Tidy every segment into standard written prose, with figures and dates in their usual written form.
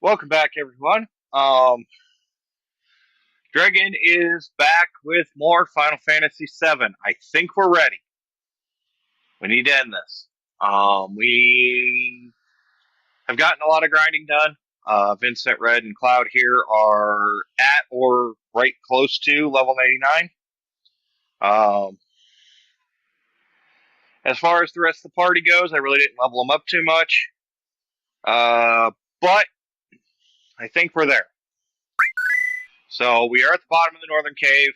Welcome back, everyone. Dragon is back with more Final Fantasy VII. I think we're ready. We need to end this. We have gotten a lot of grinding done. Vincent, Red, and Cloud here are at or right close to level 99. Um, as far as the rest of the party goes, I really didn't level them up too much. But I think we're there. So we are at the bottom of the Northern Cave.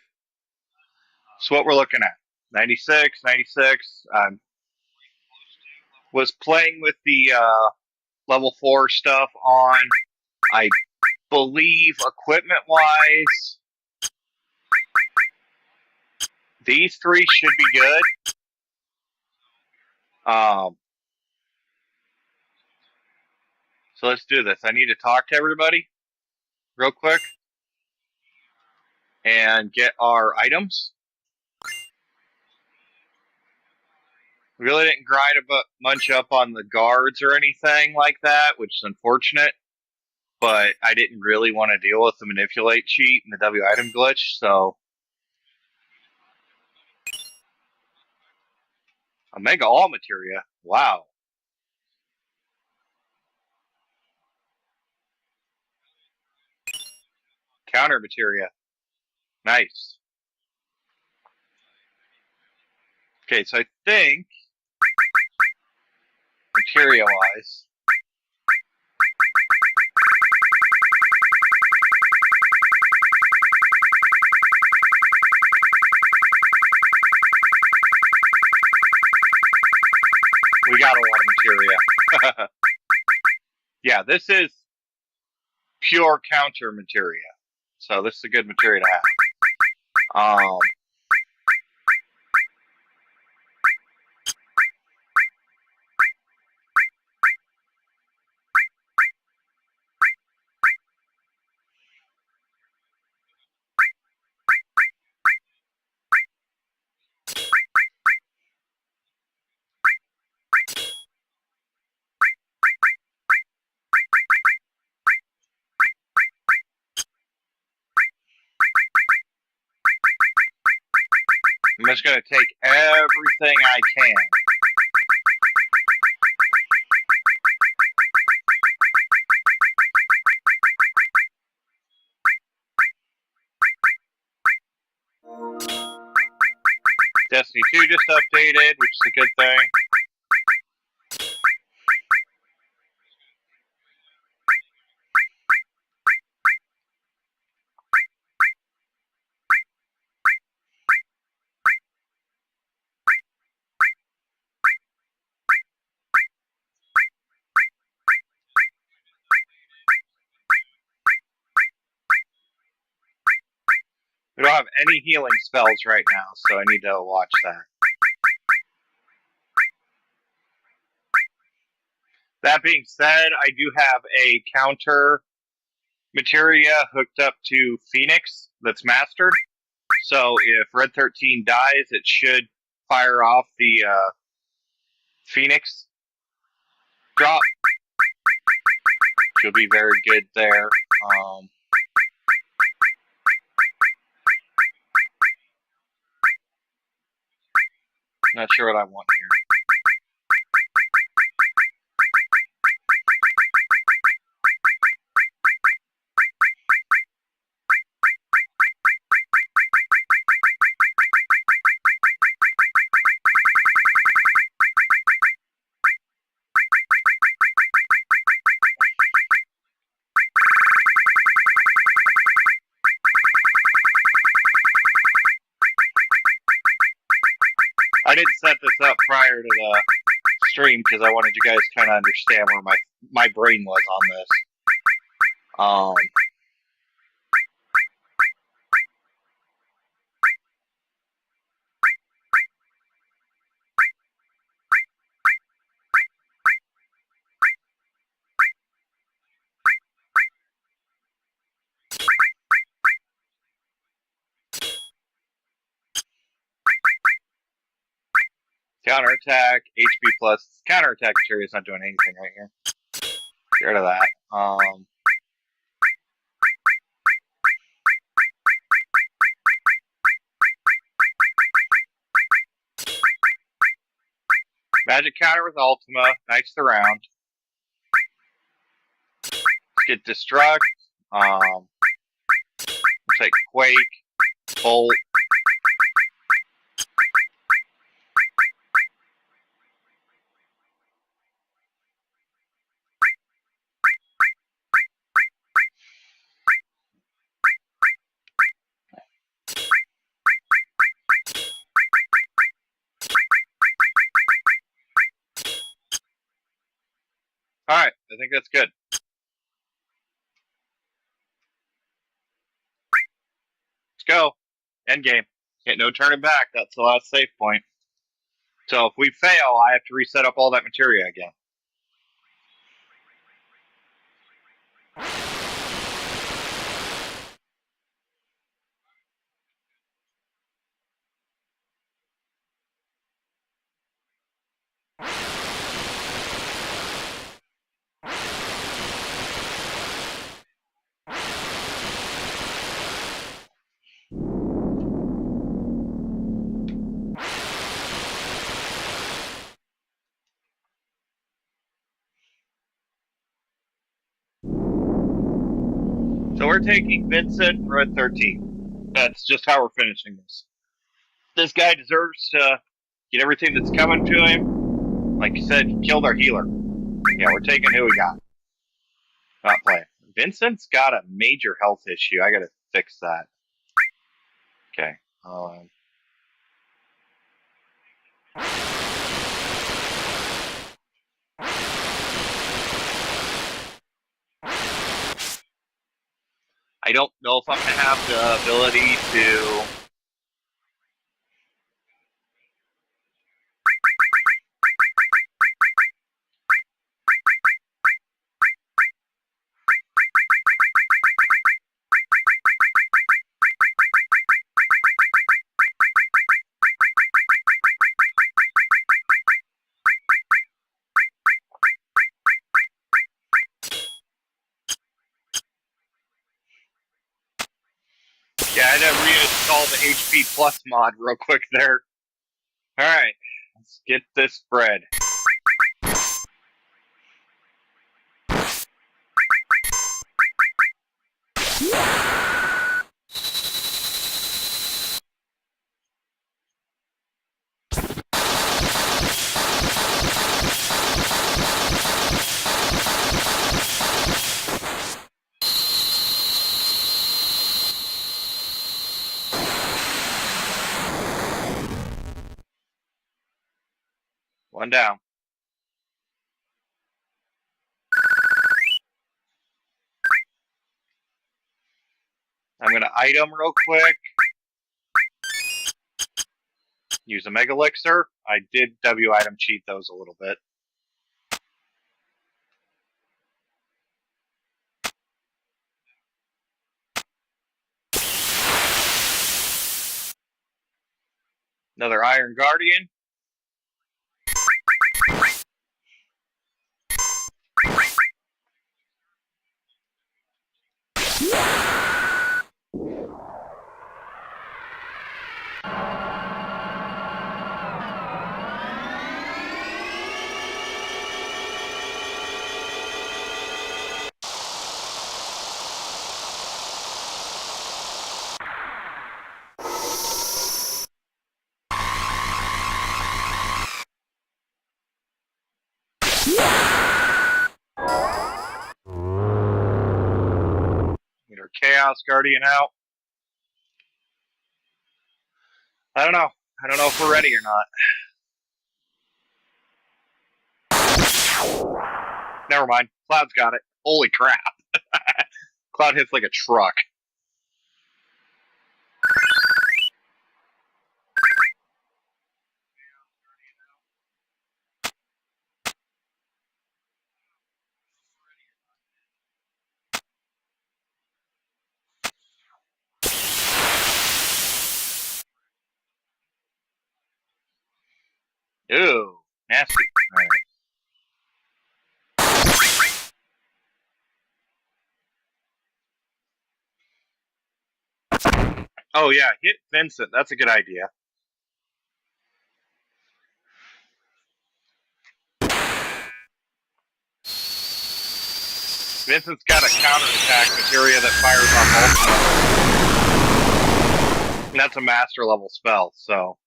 That's what we're looking at. 96, 96. Was playing with the level 4 stuff on, I believe, equipment-wise. These three should be good. So let's do this. I need to talk to everybody real quick and get our items. We really didn't grind a bunch up on the guards or anything like that, which is unfortunate. But I didn't really want to deal with the manipulate cheat and the W item glitch, so Omega All Materia. Wow. Counter Materia. Nice. Okay, so I think materia-wise, we got a lot of materia. Yeah, this is pure counter materia. So this is a good materia to have. I'm just going to take everything I can. Destiny 2 just updated, which is a good thing. We don't have any healing spells right now, so I need to watch that. That being said, I do have a counter materia hooked up to Phoenix that's mastered. So if Red 13 dies, it should fire off the Phoenix drop. She'll be very good there. Not sure what I want here. I didn't set this up prior to the stream because I wanted you guys to kind of understand where my brain was on this. Counterattack, HP plus. Counterattack materia is not doing anything right here. Get rid of that. Magic counter with Ultima. Nice round. Get Destruct. We'll take Quake. Bolt. Alright, I think that's good. Let's go. End game. Get no turning back. That's the last save point. So if we fail, I have to reset up all that materia again. So we're taking Vincent for a 13. That's just how we're finishing this. This guy deserves to get everything that's coming to him. Like you said, killed our healer. Yeah, we're taking who we got. Not playing. Vincent's got a major health issue. I gotta fix that. Okay. I don't know if I'm gonna have the ability to. Yeah, I had to reinstall the HP Plus mod real quick there. Alright, let's get this spread. One down. I'm gonna item real quick. Use a Mega Elixir. I did W item cheat those a little bit. Another Iron Guardian. Get our Chaos Guardian out. I don't know. I don't know if we're ready or not. Never mind. Cloud's got it. Holy crap. Cloud hits like a truck. Ew. Nasty. All right. Oh yeah, hit Vincent. That's a good idea. Vincent's got a counterattack materia that fires off ultimate. And that's a master level spell, so.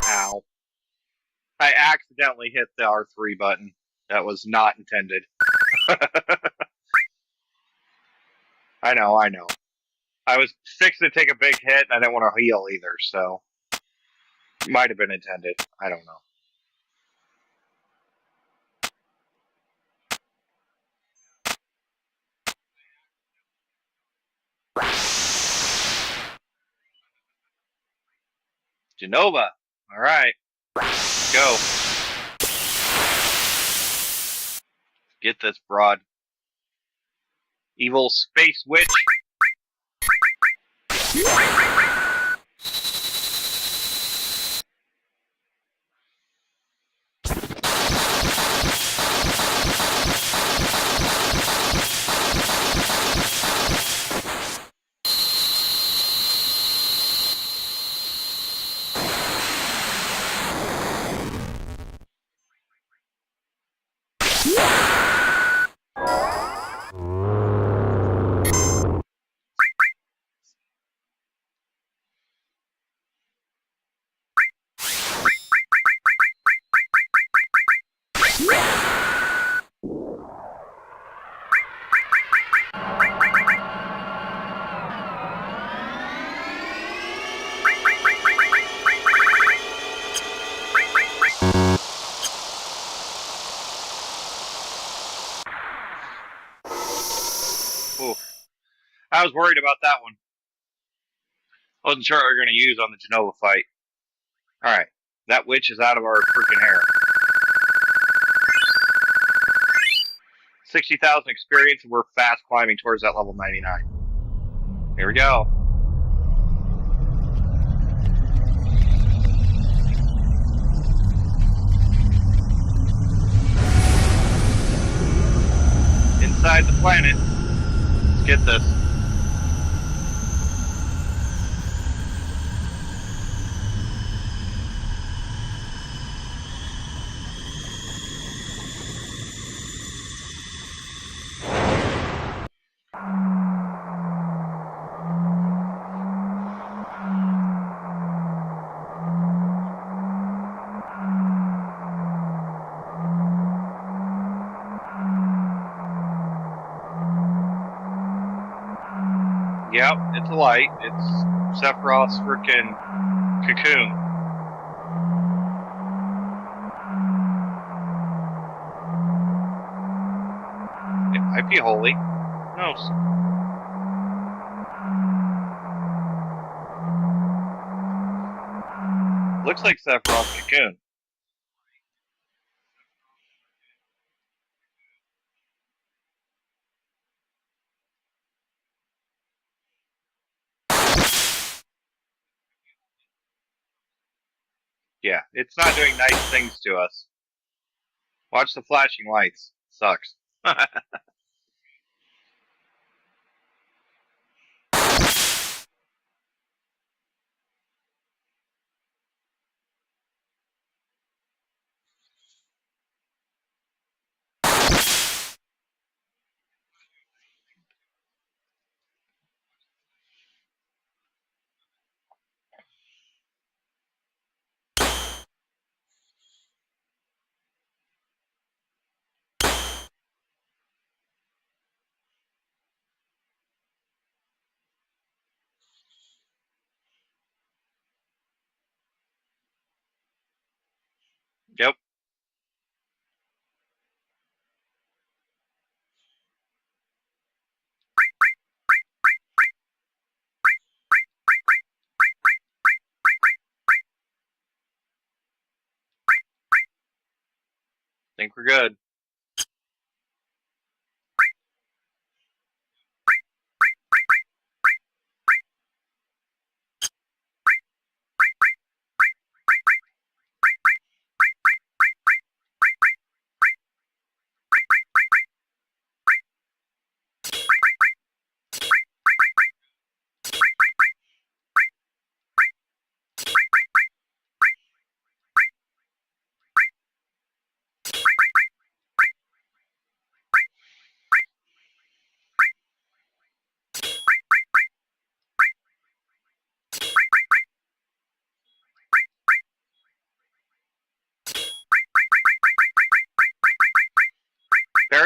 Ow. I accidentally hit the R3 button. That was not intended. I know. I was fixing to take a big hit, and I didn't want to heal either, so. Might have been intended. I don't know. Genova. All right. Go. Get this broad. Evil Space Witch. I was worried about that one. Wasn't sure what we were going to use on the Genova fight. Alright. That witch is out of our freaking hair. 60,000 experience, and we're fast climbing towards that level 99. Here we go. Inside the planet. Let's get this. Yep, it's a light. It's Sephiroth's freaking cocoon. It might be holy. Who knows? Looks like Sephiroth's cocoon. Yeah, it's not doing nice things to us. Watch the flashing lights. Sucks. Yep. Think we're good.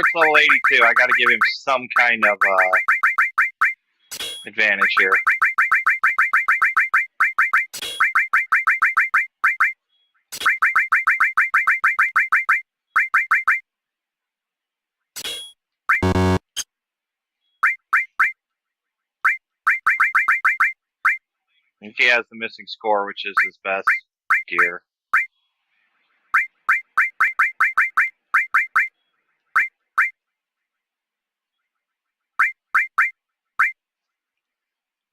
Barrett's level 82. I got to give him some kind of advantage here. I think he has the missing score, which is his best gear.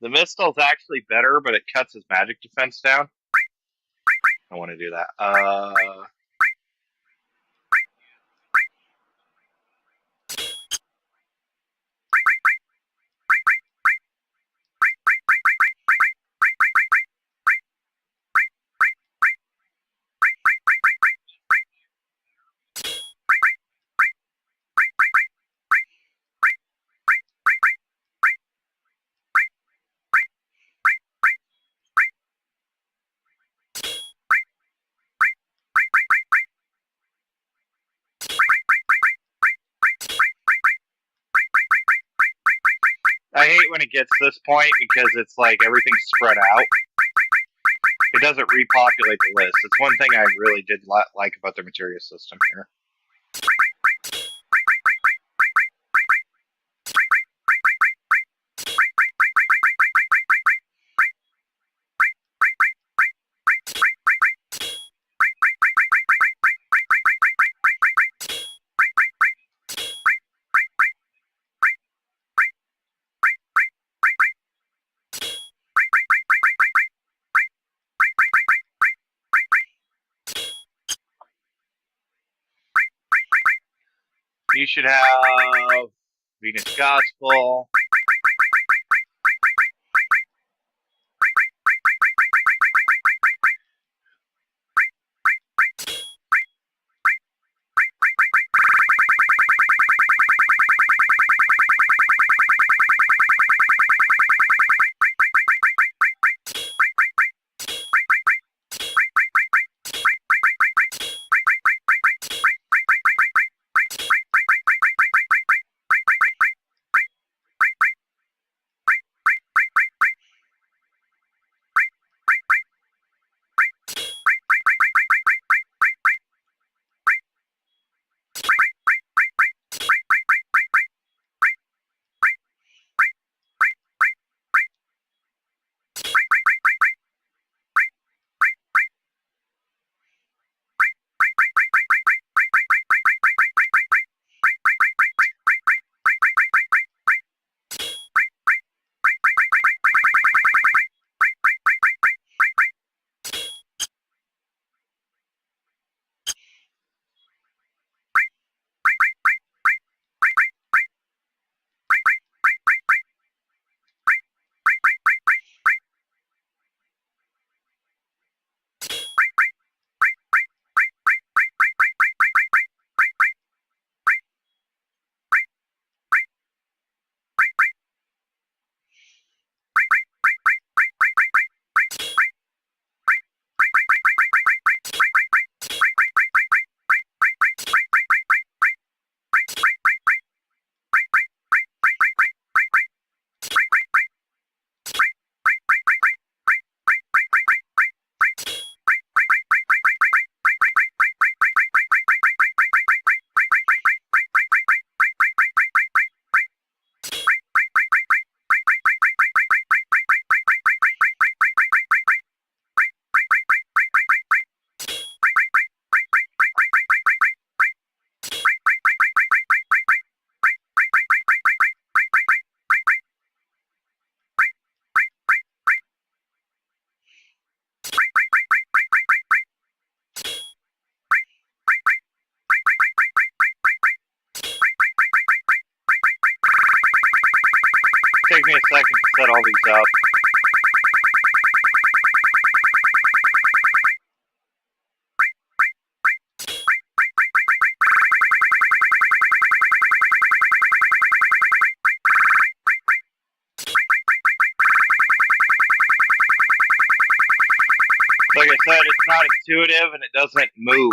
The Mistel's actually better, but it cuts his magic defense down. I want to do that. I hate when it gets to this point because it's like everything's spread out. It doesn't repopulate the list. It's one thing I really did like about their materia system here. You should have Venus Gospel. Take me a second to set all these up. Like I said, it's not intuitive and it doesn't move.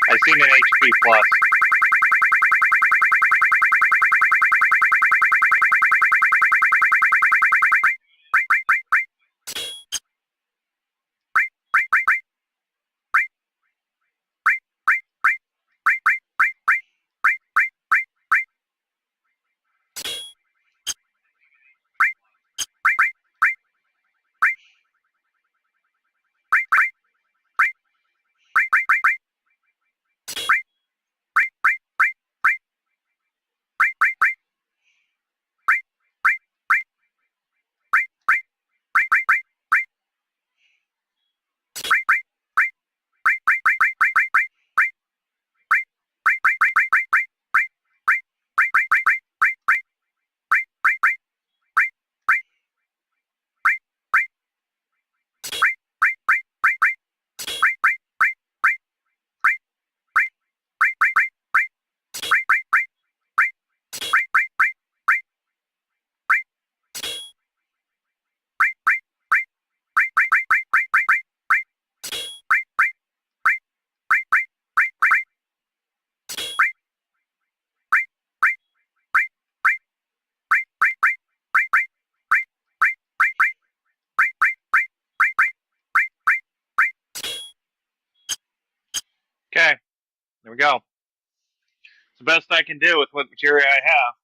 I've seen an HP plus. Okay, there we go. It's the best I can do with what material I have.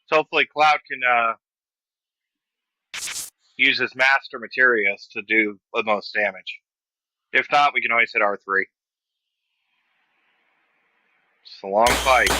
So hopefully Cloud can use his master materials to do the most damage. If not, we can always hit R3. It's a long fight.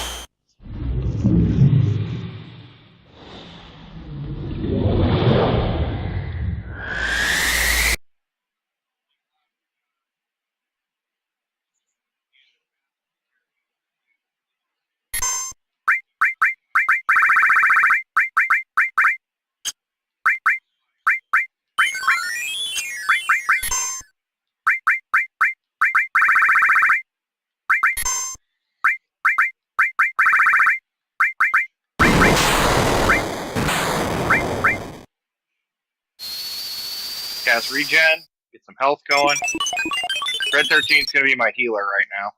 Cast regen, get some health going. Red 13 is going to be my healer right now.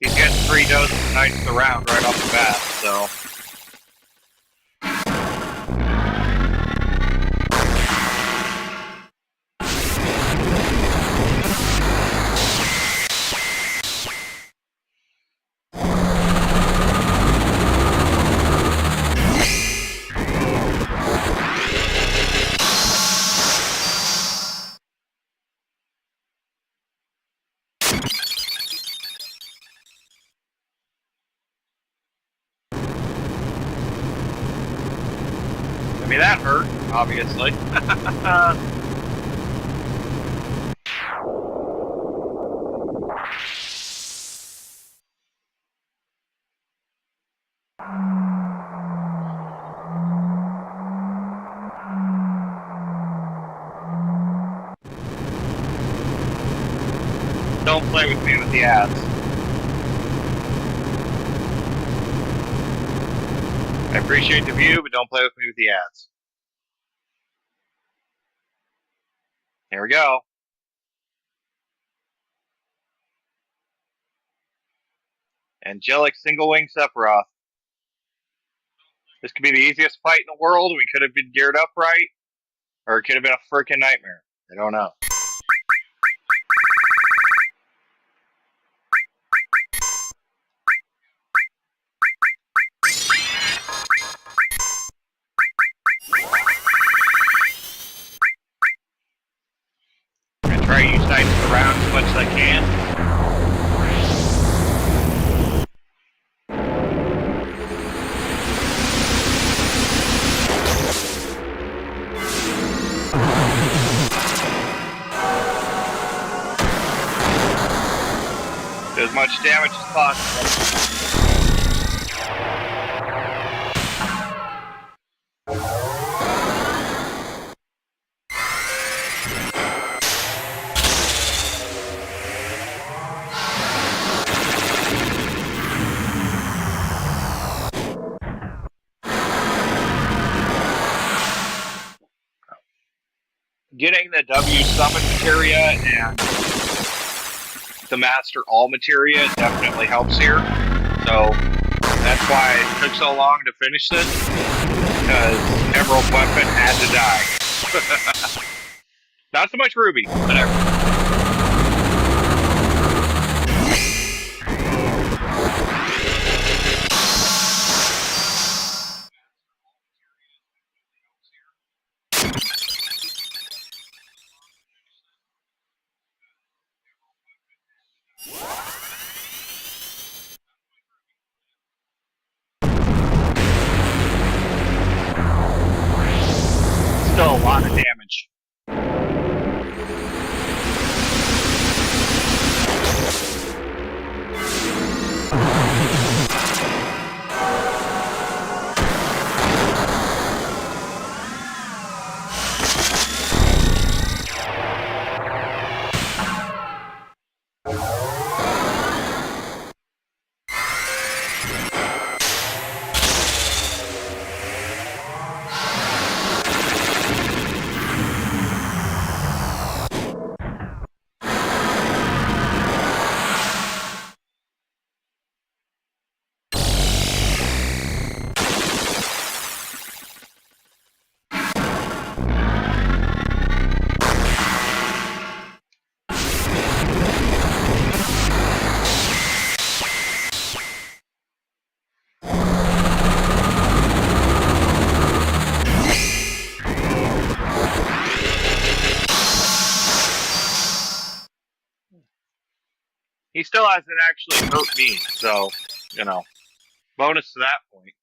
He's getting 3 doses of Knights around right off the bat, so. I mean, that hurt, obviously. Don't play with me with the ads. I appreciate the view, but don't play with me with the ads. Here we go. Angelic Single Wing Sephiroth. This could be the easiest fight in the world. We could have been geared up right. Or it could have been a freaking nightmare. I don't know. I try to use dice around as much as I can. Do as much damage as possible. Getting the W summon materia and the master all materia definitely helps here. So that's why it took so long to finish this, because Emerald Weapon had to die. Not so much Ruby, whatever. Still a lot of damage. He still hasn't actually hurt me, so, you know, bonus to that point.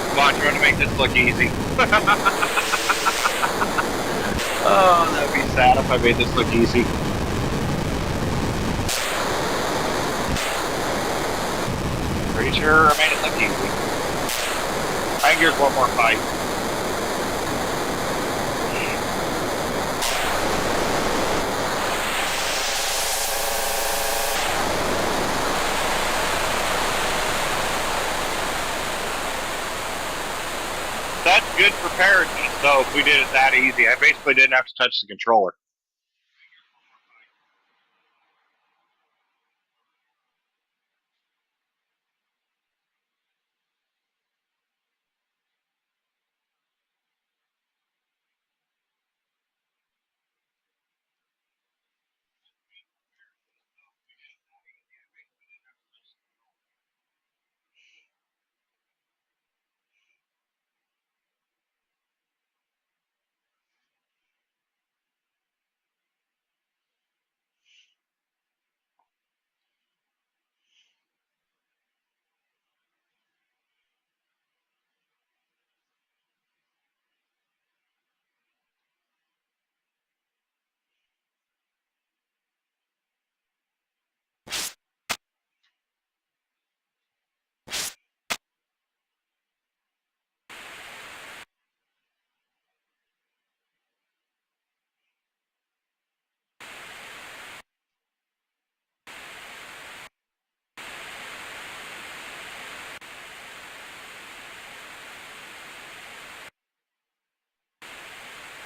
Come on, trying to make this look easy. Oh, that'd be sad if I made this look easy. Pretty sure I made it look easy. I think here's one more fight. That's good preparedness, though, if we did it that easy. I basically didn't have to touch the controller.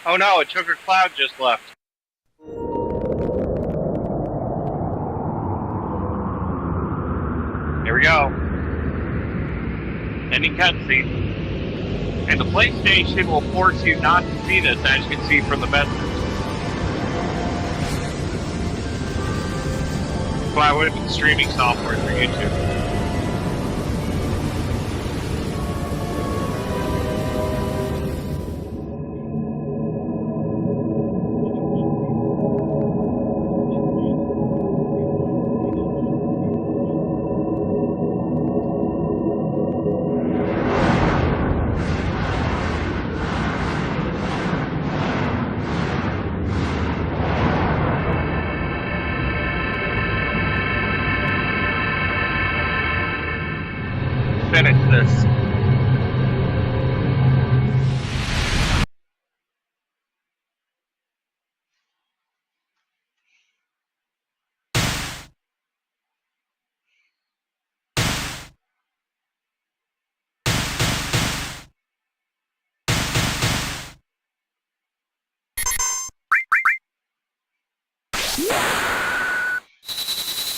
Oh no, a Choker Cloud just left. we go. Ending cutscene. And the PlayStation will force you not to see this, as you can see from the message. That's why I would have been streaming software for YouTube. Finish this.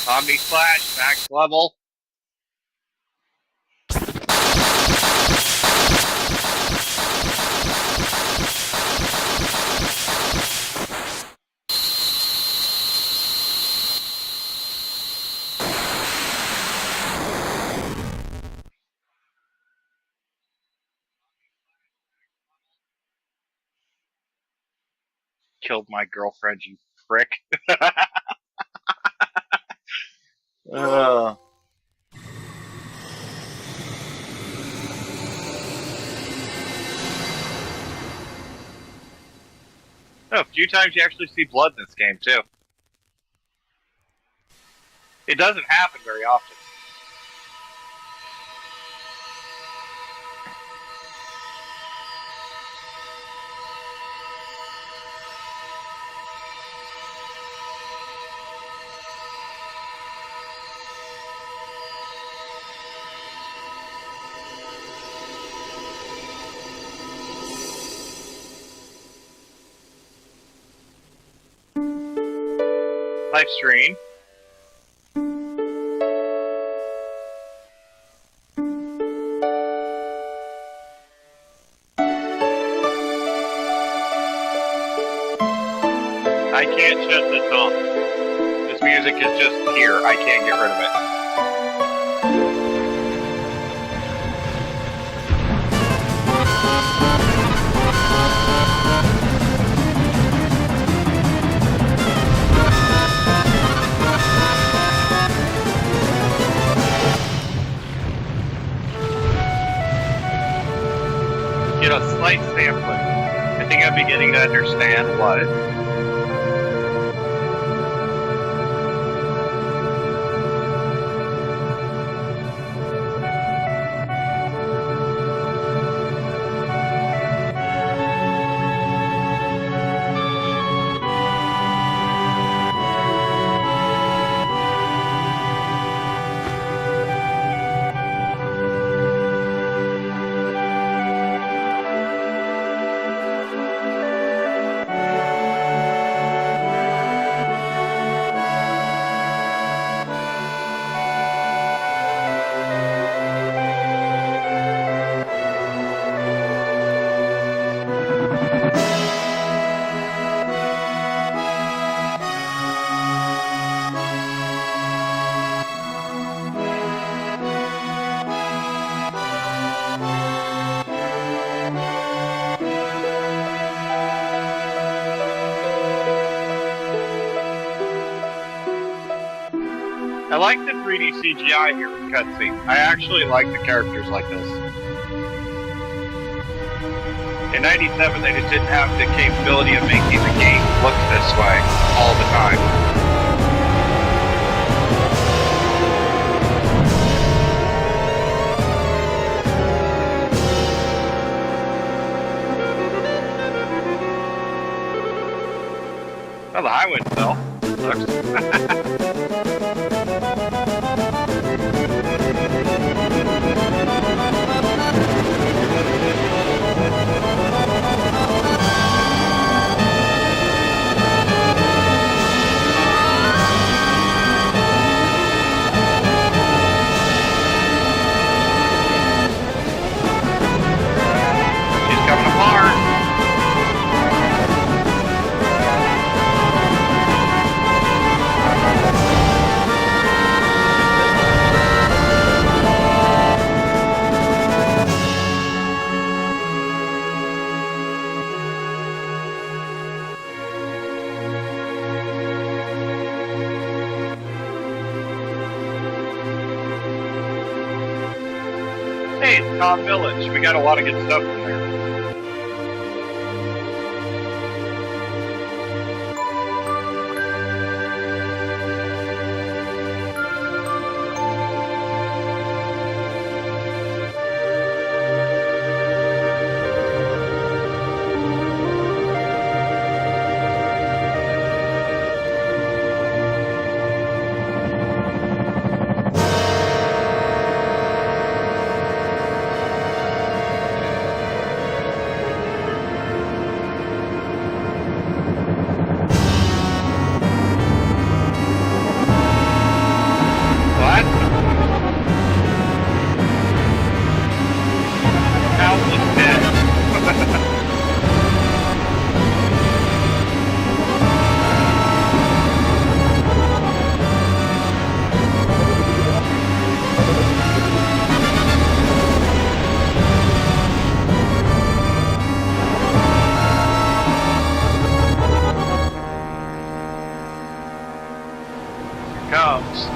Omni Slash, max level. Killed my girlfriend, you prick. A few times you actually see blood in this game, too. It doesn't happen very often. Live stream. I can't shut this off. This music is just here. I can't get rid of it. Get a slight sampling. I think I'm beginning to understand what. I like the 3D CGI here with cutscene. I actually like the characters like this. In 97, they just didn't have the capability of making the game look this way all the time. Oh, the highway fell. Sucks. Leprechaun Village. We got a lot of good stuff in there. Comes.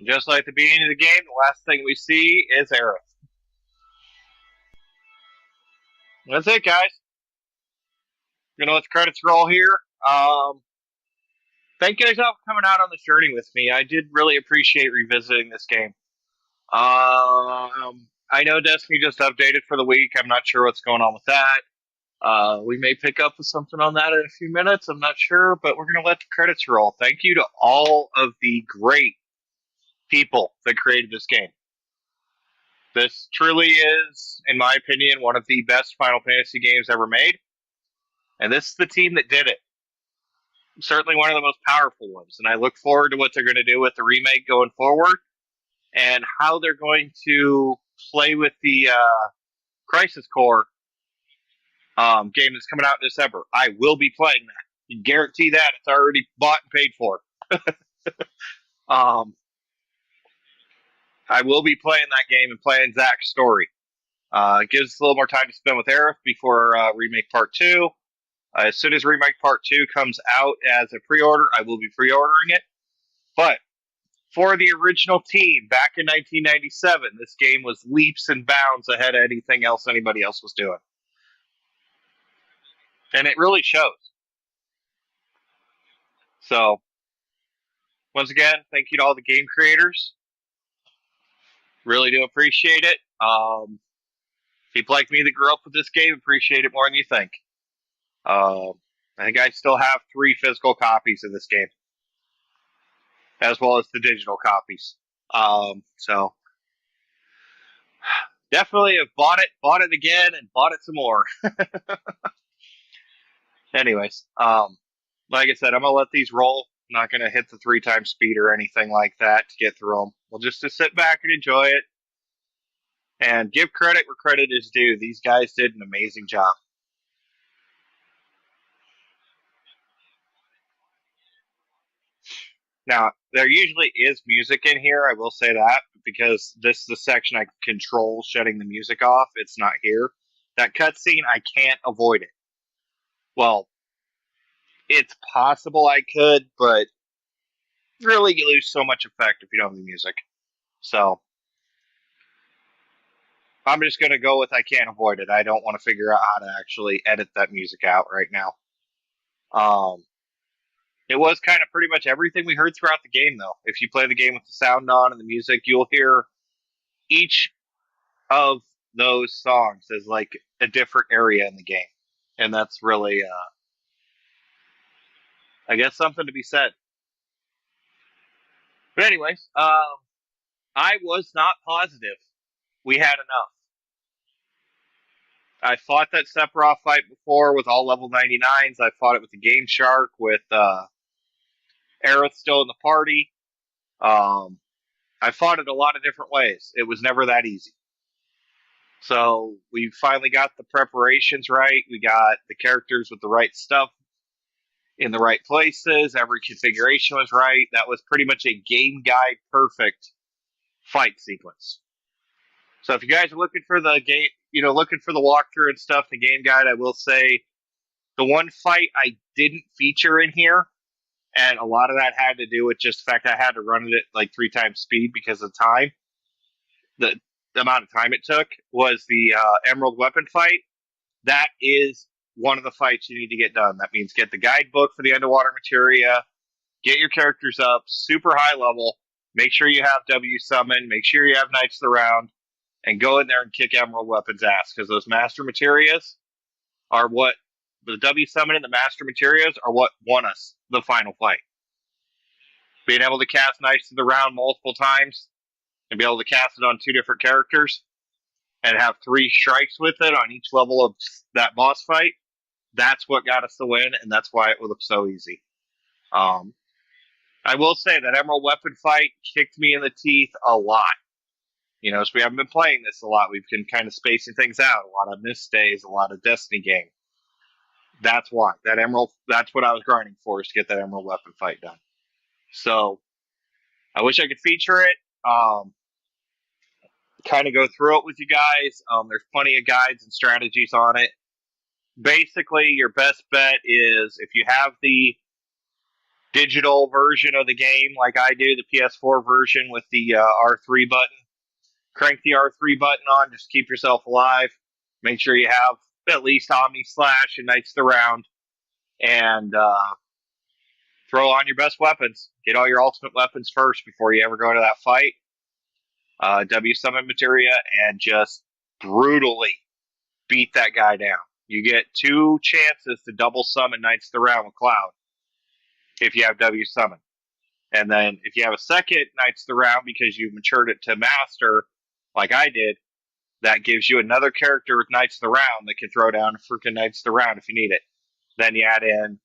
Just like the beginning of the game, the last thing we see is Aerith. That's it, guys. Let the credits roll here. Thank you guys all for coming out on this journey with me. I did really appreciate revisiting this game. I know Destiny just updated for the week. I'm not sure what's going on with that. We may pick up with something on that in a few minutes. I'm not sure, but we're going to let the credits roll. Thank you to all of the great people that created this game. This truly is, in my opinion, one of the best Final Fantasy games ever made. And this is the team that did it. Certainly one of the most powerful ones. And I look forward to what they're going to do with the remake going forward and how they're going to play with the Crisis Core game that's coming out in December. I will be playing that. You can guarantee that. It's already bought and paid for. I will be playing that game and playing Zack's story. It gives us a little more time to spend with Aerith before Remake Part 2. As soon as Remake Part 2 comes out as a pre-order, I will be pre-ordering it. But for the original team back in 1997, this game was leaps and bounds ahead of anything else anybody else was doing. And it really shows. So, once again, thank you to all the game creators. Really do appreciate it. People like me that grew up with this game appreciate it more than you think. I think I still have 3 physical copies of this game, as well as the digital copies. So definitely have bought it again, and bought it some more. Anyways, like I said, I'm gonna let these roll. I'm not gonna hit the 3 times speed or anything like that to get through them. We'll just to sit back and enjoy it, and give credit where credit is due. These guys did an amazing job. Now, there usually is music in here, I will say that, because this is the section I control shutting the music off. It's not here. That cutscene, I can't avoid it. Well, it's possible I could, but really you lose so much effect if you don't have the music. So, I'm just going to go with I can't avoid it. I don't want to figure out how to actually edit that music out right now. It was kind of pretty much everything we heard throughout the game, though. If you play the game with the sound on and the music, you'll hear each of those songs as like a different area in the game, and that's really, I guess, something to be said. But anyways, I was not positive we had enough. I fought that Sephiroth fight before with all level 99s. I fought it with the Game Shark with Aerith still in the party. I fought it a lot of different ways. It was never that easy. So we finally got the preparations right. We got the characters with the right stuff in the right places. Every configuration was right. That was pretty much a game guide perfect fight sequence. So if you guys are looking for the game, looking for the walkthrough and stuff, the game guide, I will say the one fight I didn't feature in here, and a lot of that had to do with just the fact I had to run it at like 3 times speed because of time. The amount of time it took was the Emerald Weapon fight. That is one of the fights you need to get done. That means get the guidebook for the underwater materia, get your characters up super high level, make sure you have W summon, make sure you have Knights of the Round, and go in there and kick Emerald Weapon's ass, because those Master Materias are what the W summon and the Master Materias are what won us the final fight. Being able to cast Knights of the Round multiple times and be able to cast it on 2 different characters and have 3 strikes with it on each level of that boss fight, that's what got us the win, and that's why it looked so easy. I will say that Emerald Weapon fight kicked me in the teeth a lot. So we haven't been playing this a lot. We've been kind of spacing things out. A lot of missed days, a lot of Destiny game. That's why. That's what I was grinding for, is to get that Emerald Weapon fight done. So, I wish I could feature it. Kind of go through it with you guys. There's plenty of guides and strategies on it. Basically, your best bet is if you have the digital version of the game like I do, the PS4 version with the R3 button. Crank the R3 button on, just keep yourself alive. Make sure you have at least Omni Slash and Knights of the Round, and throw on your best weapons. Get all your ultimate weapons first before you ever go to that fight. W summon materia and just brutally beat that guy down. You get 2 chances to double summon Knights of the Round with Cloud if you have W summon. And then if you have a second Knights of the Round because you matured it to Master, like I did, that gives you another character with Knights of the Round that can throw down freaking Knights of the Round if you need it. Then you add in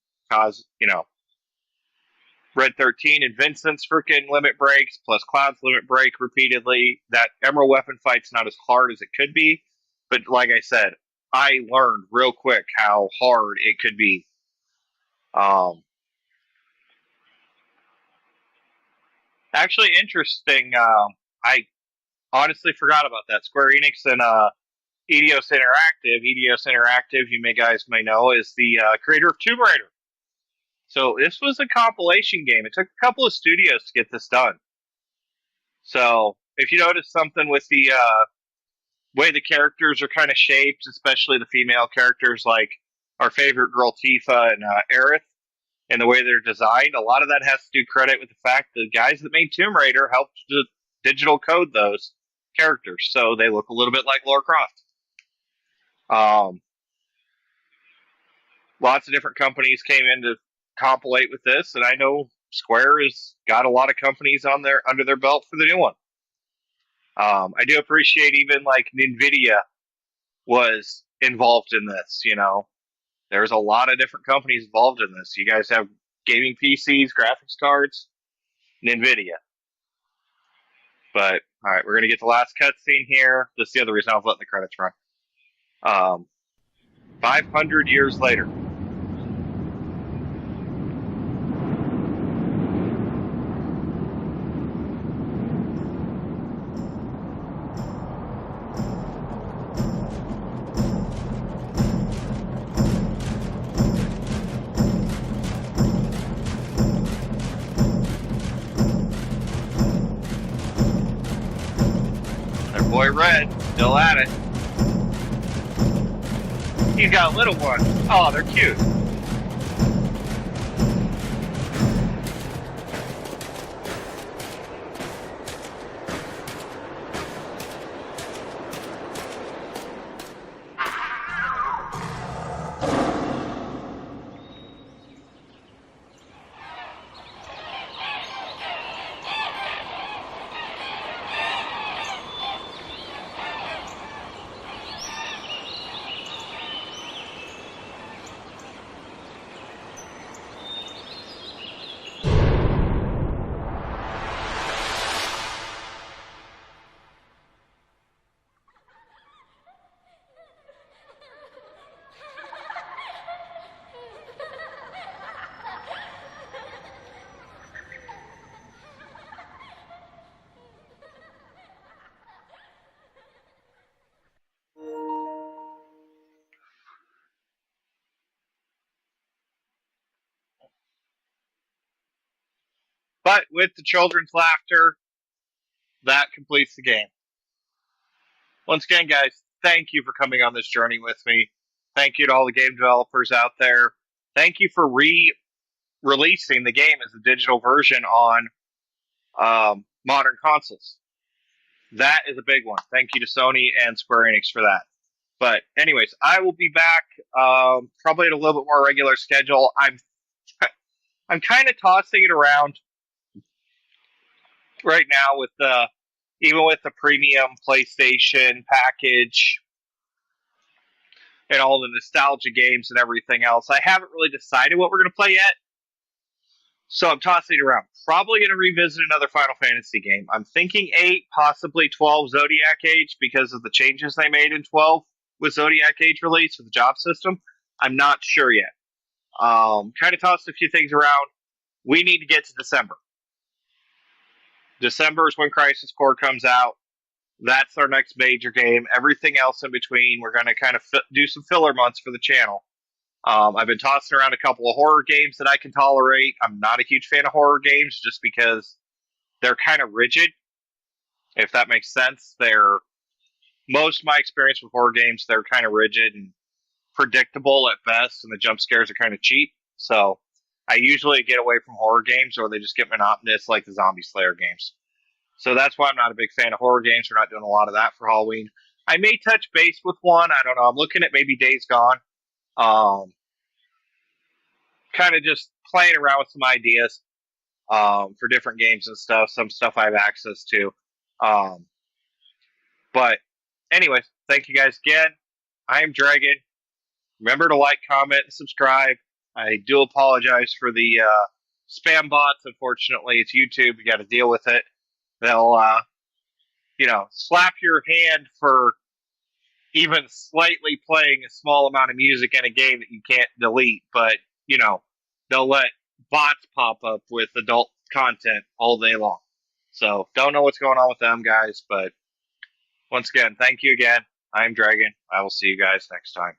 Red 13 and Vincent's freaking limit breaks plus Cloud's limit break repeatedly. That Emerald weapon fight's not as hard as it could be, but like I said, I learned real quick how hard it could be. Actually, interesting. I honestly forgot about that. Square Enix and Eidos Interactive. Eidos Interactive, you guys may know, is the creator of Tomb Raider. So this was a compilation game. It took a couple of studios to get this done. So if you notice something with the way the characters are kind of shaped, especially the female characters like our favorite girl Tifa and Aerith, and the way they're designed, a lot of that has to do credit with the fact that the guys that made Tomb Raider helped to digital code those characters, so they look a little bit like Lara Croft. Lots of different companies came in to compilate with this, and I know Square has got a lot of companies on there under their belt for the new one. I do appreciate even like Nvidia was involved in this. There's a lot of different companies involved in this. You guys have gaming PCs, graphics cards, Nvidia. But all right, we're gonna get the last cutscene here. This is the other reason I was letting the credits run. 500 years later. Boy Red, still at it. He's got a little one. Oh, they're cute. But with the children's laughter, that completes the game. Once again, guys, thank you for coming on this journey with me. Thank you to all the game developers out there. Thank you for releasing the game as a digital version on modern consoles. That is a big one. Thank you to Sony and Square Enix for that. But anyways, I will be back probably at a little bit more regular schedule. I'm kind of tossing it around right now with even with the premium PlayStation package and all the nostalgia games and everything else. I haven't really decided what we're going to play yet, so I'm tossing it around. Probably going to revisit another Final Fantasy game. I'm thinking 8, possibly 12 Zodiac Age because of the changes they made in 12 with Zodiac Age release with the job system. I'm not sure yet. Kind of tossed a few things around. We need to get to December. December is when Crisis Core comes out. That's our next major game. Everything else in between, we're going to kind of do some filler months for the channel. I've been tossing around a couple of horror games that I can tolerate. I'm not a huge fan of horror games just because they're kind of rigid, if that makes sense. They're most of my experience with horror games, they're kind of rigid and predictable at best, and the jump scares are kind of cheap. So I usually get away from horror games, or they just get monotonous, like the Zombie Slayer games. So that's why I'm not a big fan of horror games. We're not doing a lot of that for Halloween. I may touch base with one. I don't know. I'm looking at maybe Days Gone. Um, Kind of just playing around with some ideas for different games and stuff. Some stuff I have access to. Um, but, anyways, thank you guys again. I am Dragon. Remember to like, comment, and subscribe. I do apologize for the spam bots. Unfortunately, it's YouTube. You got to deal with it. They'll, slap your hand for even slightly playing a small amount of music in a game that you can't delete. But, they'll let bots pop up with adult content all day long. So, don't know what's going on with them, guys. But once again, thank you again. I'm Dragon. I will see you guys next time.